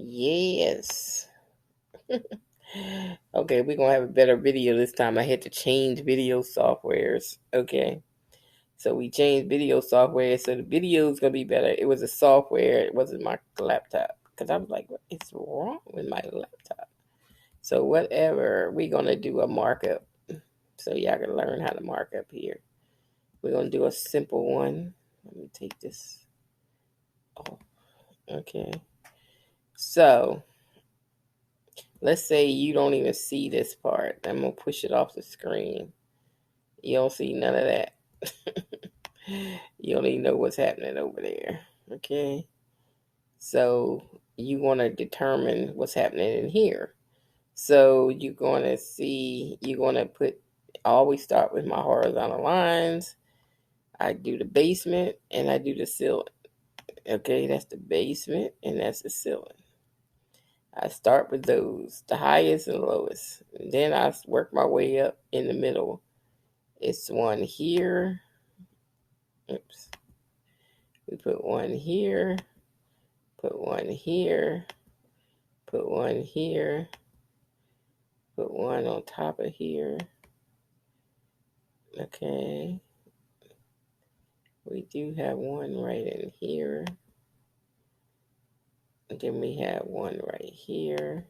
Yes. Okay, we're gonna have a better video this time. I had to change video softwares. Okay. So we changed video software, so the video is gonna be better. It was a software, it wasn't my laptop. Because I was like, what is wrong with my laptop? So whatever, we're gonna do a markup. So y'all can learn how to mark up here. We're gonna do a simple one. Let me take this off. Okay. So let's say you don't even see this part. I'm gonna push it off the screen. You don't see none of that. You don't even know what's happening over there. Okay. So you want to determine what's happening in here. So you're going to see, you're going to always start with my horizontal lines. I do the basement and I do the ceiling. Okay, that's the basement and that's the ceiling. I start with those, the highest and lowest. And then I work my way up in the middle. It's one here. Oops. We put one here, put one here, put one here, put one on top of here. Okay. We do have one right in here. And then we have one right here.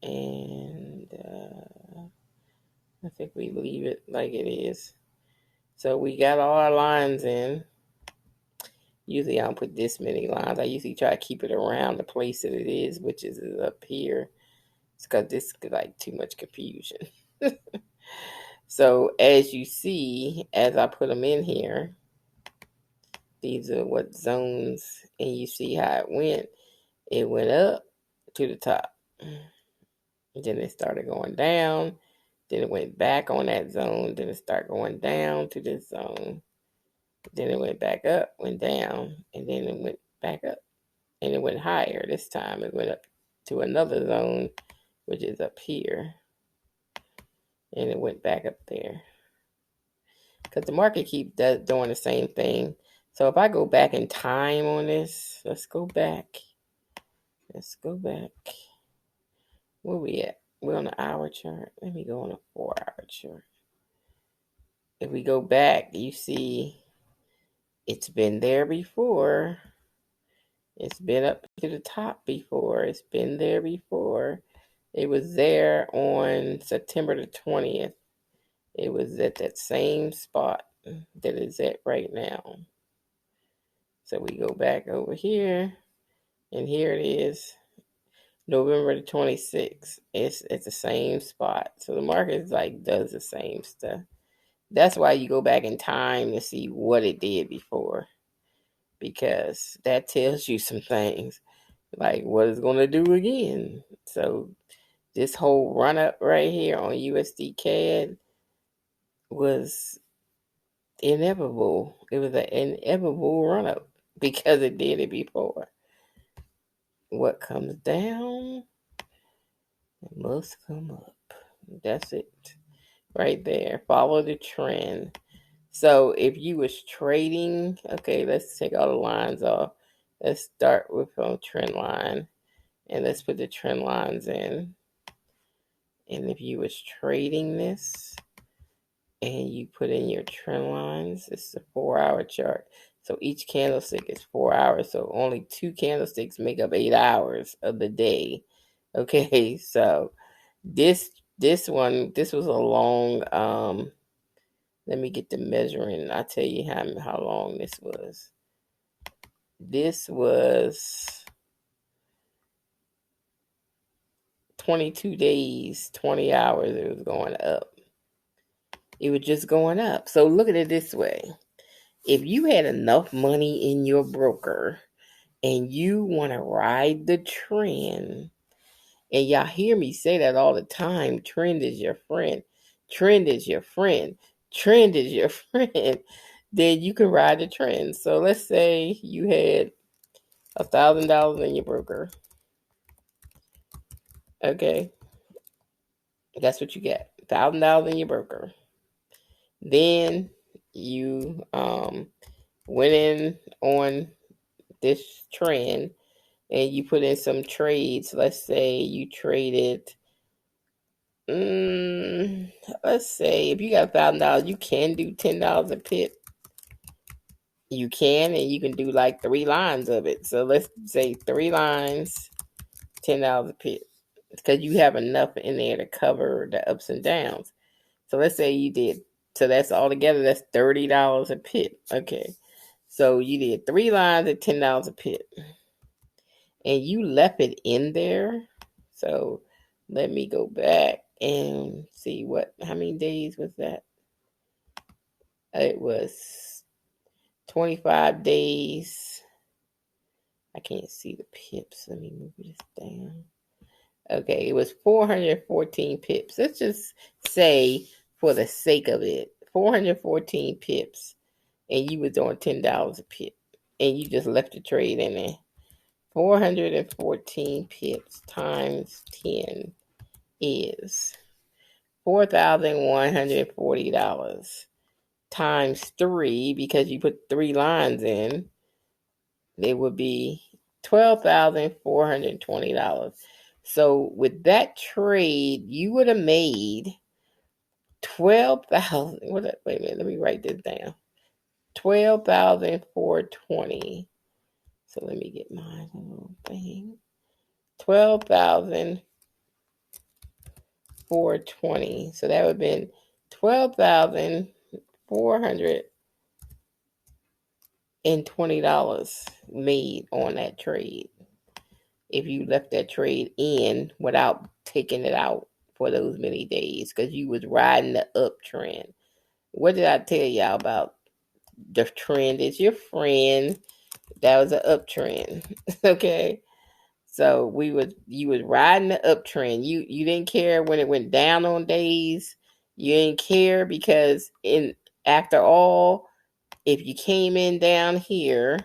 And I think we leave it like it is. So we got all our lines in. Usually I don't put this many lines. I usually try to keep it around the place that it is, which is up here. It's because this is like too much confusion. So as you see, as I put them in here, these are what zones, and you see how it went. It went up to the top. Then it started going down. Then it went back on that zone. Then it started going down to this zone. Then it went back up, went down, and then it went back up. And it went higher this time. It went up to another zone, which is up here. And it went back up there. Because the market keeps doing the same thing. So if I go back in time on this, let's go back. Let's go back. Where we at? We're on the hour chart. Let me go on a 4-hour chart. If we go back, you see it's been there before. It's been up to the top before. It's been there before. It was there on September the 20th. It was at that same spot that it's at right now. So we go back over here, and here it is, November the 26th. It's at the same spot. So the market does the same stuff. That's why you go back in time to see what it did before, because that tells you some things, like what it's going to do again. So this whole run up right here on USD CAD was inevitable. It was an inevitable run up because it did it before. What comes down, it must come up. That's it. Right there. Follow the trend. So if you was trading, okay, let's take all the lines off. Let's start with a trend line. And let's put the trend lines in. And if you was trading this and you put in your trend lines, it's a 4-hour chart. So each candlestick is 4 hours. So only 2 candlesticks make up 8 hours of the day. Okay, so this was a long, let me get the measuring. I'll tell you how long this was. This was 22 days, 20 hours. It was going up. It was just going up. So look at it this way. If you had enough money in your broker and you want to ride the trend, and y'all hear me say that all the time, trend is your friend. Trend is your friend. Trend is your friend. Then you can ride the trend. So let's say you had $1,000 in your broker. Okay. That's what you get. $1,000 in your broker. Then you went in on this trend and you put in some trades. Let's say you traded, let's say if you got $1,000, you can do $10 a pip. You can, and you can do like 3 lines of it. So let's say 3 lines, $10 a pip, because you have enough in there to cover the ups and downs. So let's say you did, so that's all together, that's $30 a pip. Okay. So you did 3 lines at $10 a pip. And you left it in there. So let me go back and see how many days was that? It was 25 days. I can't see the pips. Let me move this down. Okay, it was 414 pips. Let's just say, for the sake of it, 414 pips, and you was doing $10 a pip, and you just left the trade in there. 414 pips times 10 is $4,140 times 3, because you put 3 lines in, it would be $12,420. So with that trade, you would have made 12,000. Wait a minute, let me write this down. 12,420. So let me get my little thing. 12,420. So that would have been 12,420 made on that trade, if you left that trade in without taking it out for those many days, because you was riding the uptrend. What did I tell y'all about? The trend is your friend. That was an uptrend. Okay. So you was riding the uptrend. You didn't care when it went down on days. You didn't care, because after all, if you came in down here,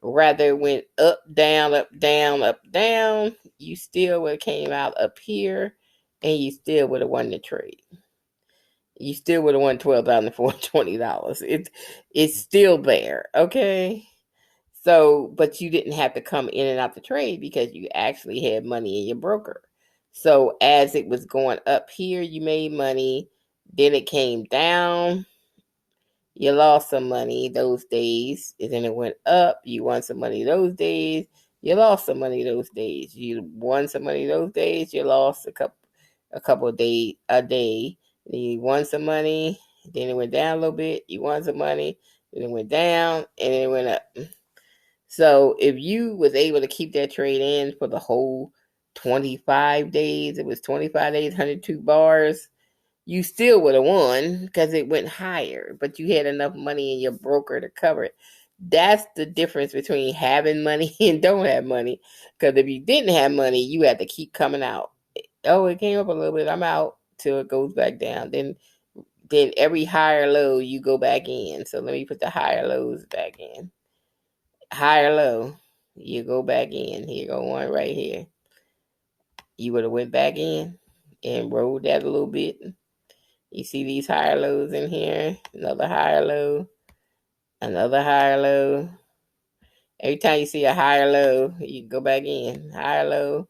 rather it went up, down, up, down, up, down, you still would have came out up here, and you still would have won the trade. You still would have won $12,420. It's still there, okay? So, but you didn't have to come in and out the trade, because you actually had money in your broker. So as it was going up here, you made money. Then it came down. You lost some money those days. And then it went up. You won some money those days. You lost some money those days. You won some money those days. You lost a couple of days a day. Then you won some money. Then it went down a little bit. You won some money. Then it went down, and then it went up. So if you was able to keep that trade in for the whole 25 days, it was 25 days, 102 bars, you still would have won, because it went higher, but you had enough money in your broker to cover it. That's the difference between having money and don't have money. Because if you didn't have money, you had to keep coming out. Oh, it came up a little bit, I'm out, till it goes back down. Then every higher low, you go back in. So let me put the higher lows back in. Higher low, you go back in. Here go one right here. You would have went back in and rolled that a little bit. You see these higher lows in here? Another higher low. Another higher low. Every time you see a higher low, you go back in. Higher low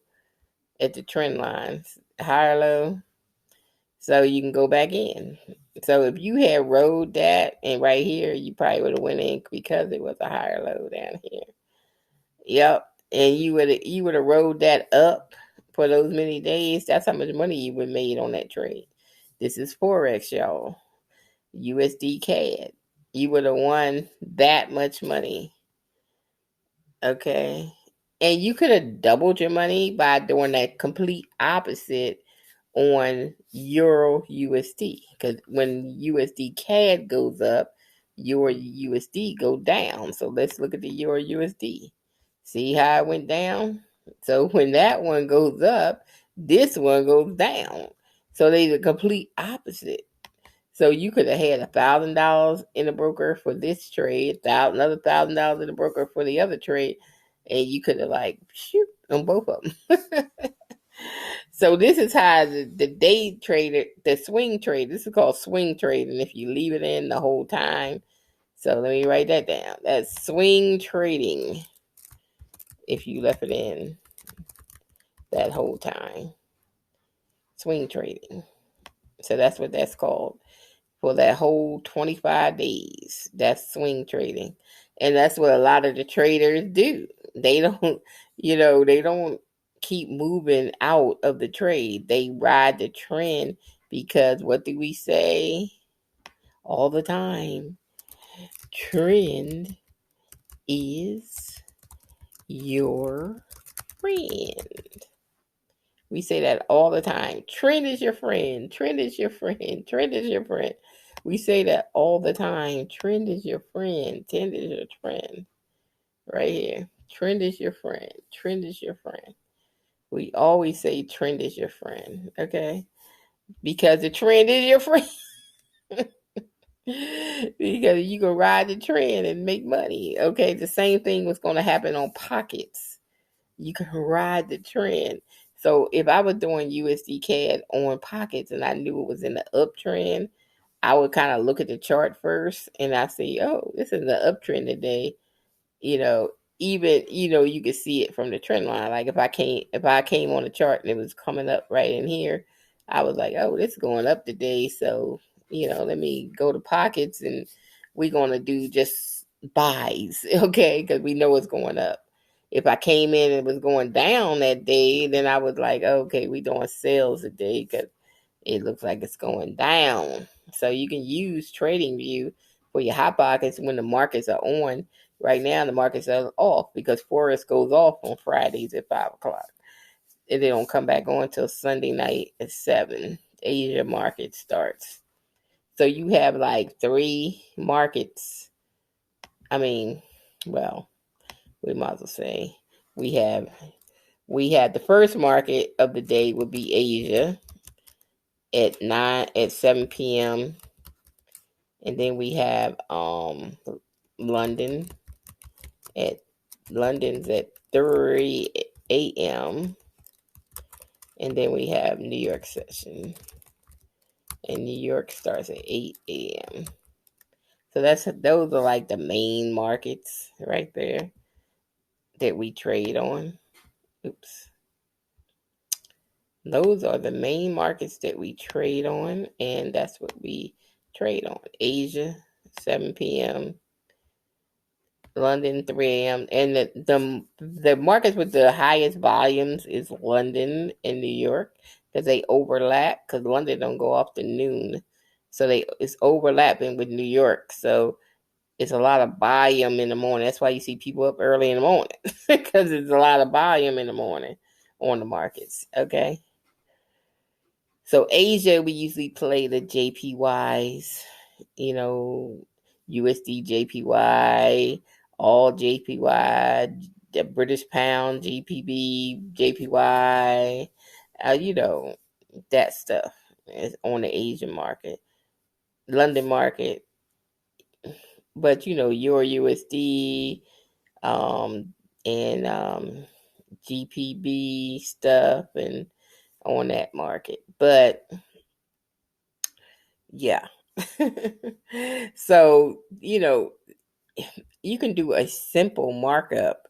at the trend lines. Higher low. So you can go back in. So if you had rolled that and right here, you probably would have went in, because it was a higher low down here. Yep. And you would have rolled that up for those many days. That's how much money you would have made on that trade. This is Forex, y'all. USD CAD. You would have won that much money. Okay. And you could have doubled your money by doing that complete opposite on Euro USD. Because when USD CAD goes up, your USD go down. So let's look at the Euro USD. See how it went down? So when that one goes up, this one goes down. So they're the complete opposite. So you could have had $1,000 in the broker for this trade, another $1,000 in the broker for the other trade, and you could have shoot on both of them. So this is how the day trader, the swing trade. This is called swing trading. If you leave it in the whole time. So let me write that down. That's swing trading. if you left it in that whole time. Swing trading. So that's what that's called. For that whole 25 days. That's swing trading. And that's what a lot of the traders do. They don't, they don't keep moving out of the trade. They ride the trend because what do we say all the time? Trend is your friend. We say that all the time. Trend is your friend. Trend is your friend. Trend is your friend. We say that all the time. Trend is your friend. Trend is your friend. Right here. Trend is your friend. Trend is your friend. We always say trend is your friend. Okay? Because the trend is your friend. Because you can ride the trend and make money. Okay? The same thing was going to happen on pockets. You can ride the trend. So if I was doing USD CAD on pockets and I knew it was in the uptrend, I would kind of look at the chart first and I see, oh, this is the uptrend today. You know, even you could see it from the trend line. Like if I came on the chart and it was coming up right in here, I was like, oh, this is going up today. So let me go to pockets and we're gonna do just buys, okay? Because we know it's going up. If I came in and it was going down that day, then I was like, okay, we doing sales today because it looks like it's going down. So you can use TradingView for your hot pockets when the markets are on. Right now, the markets are off because Forex goes off on Fridays at 5 o'clock. And they don't come back on until Sunday night at 7. Asia market starts. So you have like 3 markets. I mean, well, we might as well say we have the first market of the day would be Asia at 7 p.m. And then we have London at London's at 3 a.m. And then we have New York session. And New York starts at 8 a.m. So those are like the main markets right there that we trade on. Oops. Those are the main markets that we trade on, and that's what we trade on. Asia, 7 p.m. London, 3 a.m. And the markets with the highest volumes is London and New York because they overlap. Because London don't go off to noon, so it's overlapping with New York. So it's a lot of volume in the morning. That's why you see people up early in the morning because it's a lot of volume in the morning on the markets. Okay. So Asia, we usually play the JPYs, USD JPY, all JPY, the British pound, GPB, JPY, that stuff is on the Asian market, London market, but Euro USD, and GPB stuff and on that market. But yeah. So, you can do a simple markup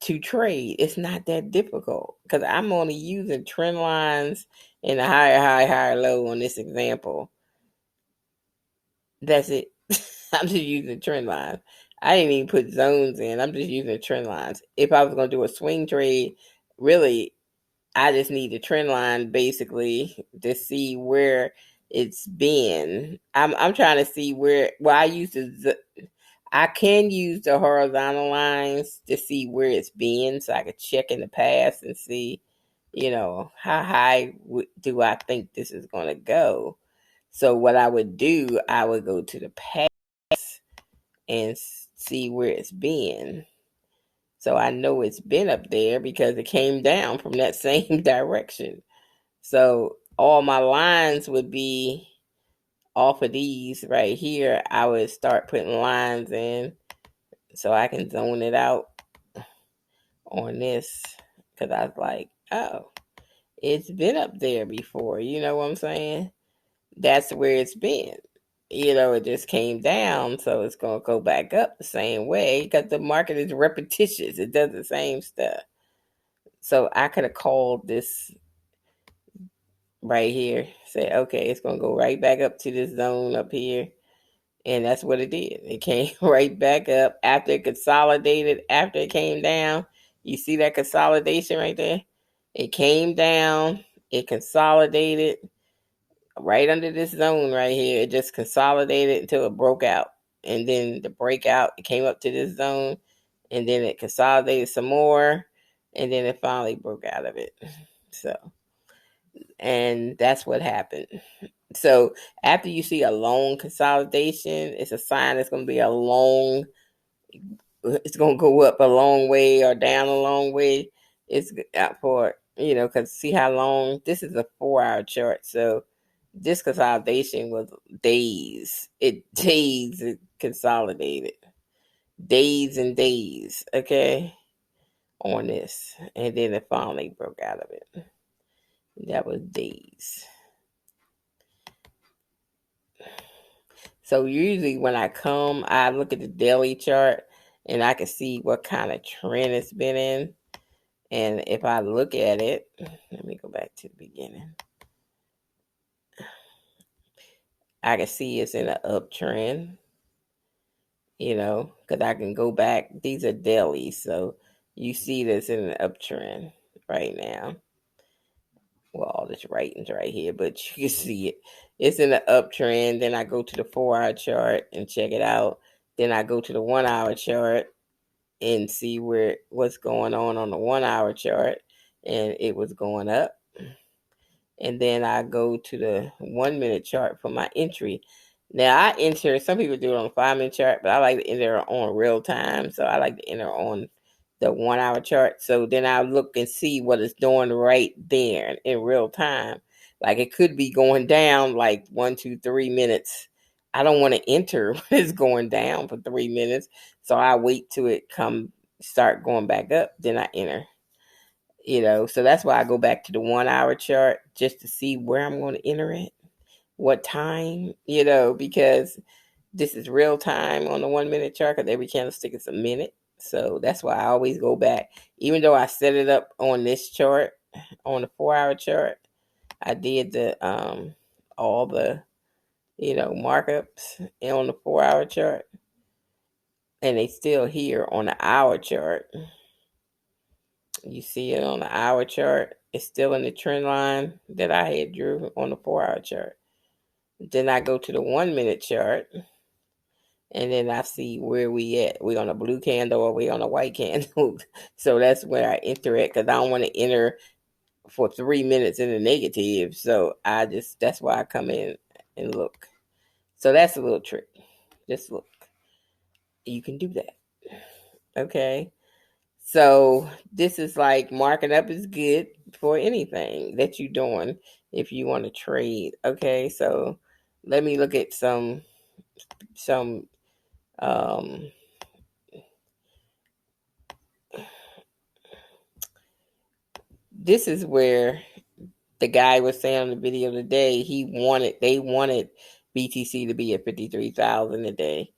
to trade. It's not that difficult because I'm only using trend lines and a higher high, higher low on this example. That's it. I'm just using trend lines. I didn't even put zones in. I'm just using trend lines. If I was going to do a swing trade, really, I just need the trend line basically to see where it's been. I'm trying to see where. Well, I can use the horizontal lines to see where it's been, so I could check in the past and see, how high do I think this is going to go. So what I would do, I would go to the past and see where it's been. So I know it's been up there because it came down from that same direction. So all my lines would be off of these right here. I would start putting lines in so I can zone it out on this because I was like, oh, it's been up there before. You know what I'm saying? That's where it's been. it just came down, so it's going to go back up the same way because the market is repetitious. It does the same stuff. So I could have called this right here, say, okay, it's going to go right back up to this zone up here. And that's what it did. It came right back up after it consolidated, after it came down. You see that consolidation right there? It came down, it consolidated right under this zone right here. It just consolidated until it broke out. And then the breakout, it came up to this zone, and then it consolidated some more, and then it finally broke out of it. So, and that's what happened. So after you see a long consolidation, it's a sign it's going to be a long, it's going to go up a long way or down a long way. It's out for, because see how long, this is a 4-hour chart. So this consolidation was days. It consolidated. Days and days, okay, on this. And then it finally broke out of it. That was days. So usually when I come, I look at the daily chart and I can see what kind of trend it's been in. And if I look at it, let me go back to the beginning. I can see it's in an uptrend, because I can go back. These are dailies, so you see this in an uptrend right now. Well, all this writing's right here, but you can see it. It's in an uptrend. Then I go to the 4-hour chart and check it out. Then I go to the 1-hour chart and see what's going on the 1-hour chart, and it was going up. And then I go to the 1-minute chart for my entry. Now I enter, some people do it on the 5-minute chart, but I like to enter on real time. So I like to enter on the 1-hour chart. So then I look and see what it's doing right there in real time. Like it could be going down like 1, 2, 3 minutes. I don't want to enter when it's going down for 3 minutes. So I wait till it start going back up. Then I enter. So that's why I go back to the 1-hour chart just to see where I'm going to enter it, what time, because this is real time on the 1-minute chart because every candlestick is a minute. So that's why I always go back. Even though I set it up on this chart, on the 4-hour chart, I did all the, markups on the 4-hour chart. And they still here on the hour chart. You see it on the hour chart. It's still in the trend line that I had drew on the 4-hour chart. Then I go to the 1-minute chart, and then I see where we at. We on a blue candle or we on a white candle. So that's where I enter it because I don't want to enter for 3 minutes in the negative. So that's why I come in and look. So that's a little trick. Just look. You can do that. Okay. So this is like marking up is good for anything that you're doing if you want to trade. Okay, so let me look at some this is where the guy was saying on the video today they wanted BTC to be at 53,000 a day.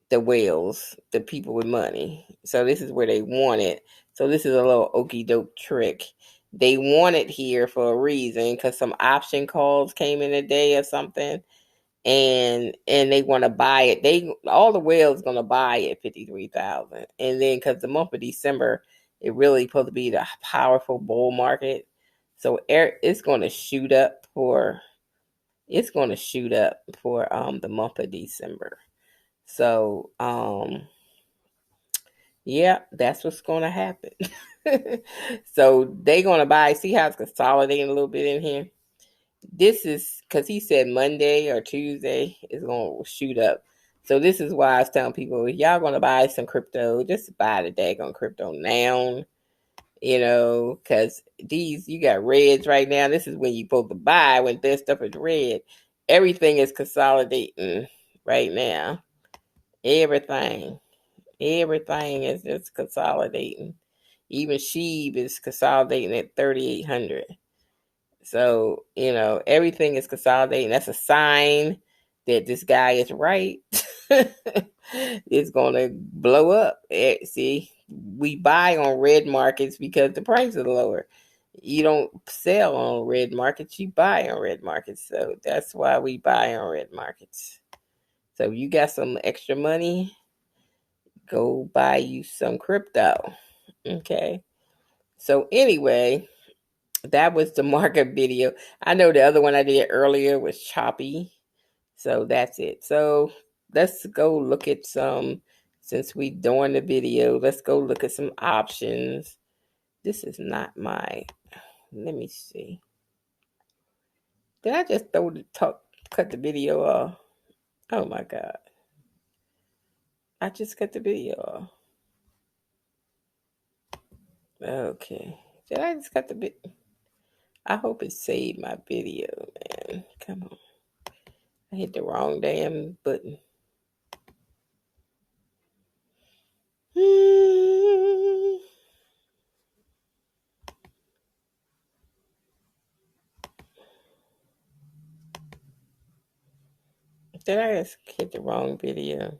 The whales, the people with money. So this is where they want it. So this is a little okey doke trick. They want it here for a reason because some option calls came in a day or something, and they want to buy it. All the whales gonna buy it 53,000, and then because the month of December, it really supposed to be the powerful bull market, so it's gonna shoot up for the month of December. So, yeah, that's what's going to happen. So they're going to buy. See how it's consolidating a little bit in here? This is because he said Monday or Tuesday is going to shoot up. So this is why I was telling people, if y'all going to buy some crypto, just buy the daggone crypto now. Because you got reds right now. This is when you're supposed to buy when this stuff is red. Everything is consolidating right now. Everything is just consolidating. Even SHIB is consolidating at 3,800. So, everything is consolidating. That's a sign that this guy is right, it's gonna blow up. See, we buy on red markets because the price is lower. You don't sell on red markets, you buy on red markets. So that's why we buy on red markets. So if you got some extra money, go buy you some crypto. Okay. So anyway, that was the market video. I know the other one I did earlier was choppy. So that's it. So let's go look at some, since we doing the video, let's go look at some options. This is not my, let me see. Did I just cut the video off? Oh my God. I just cut the video off. Okay. Did I just cut the bit? I hope it saved my video, man. Come on. I hit the wrong damn button. Did I just hit the wrong video?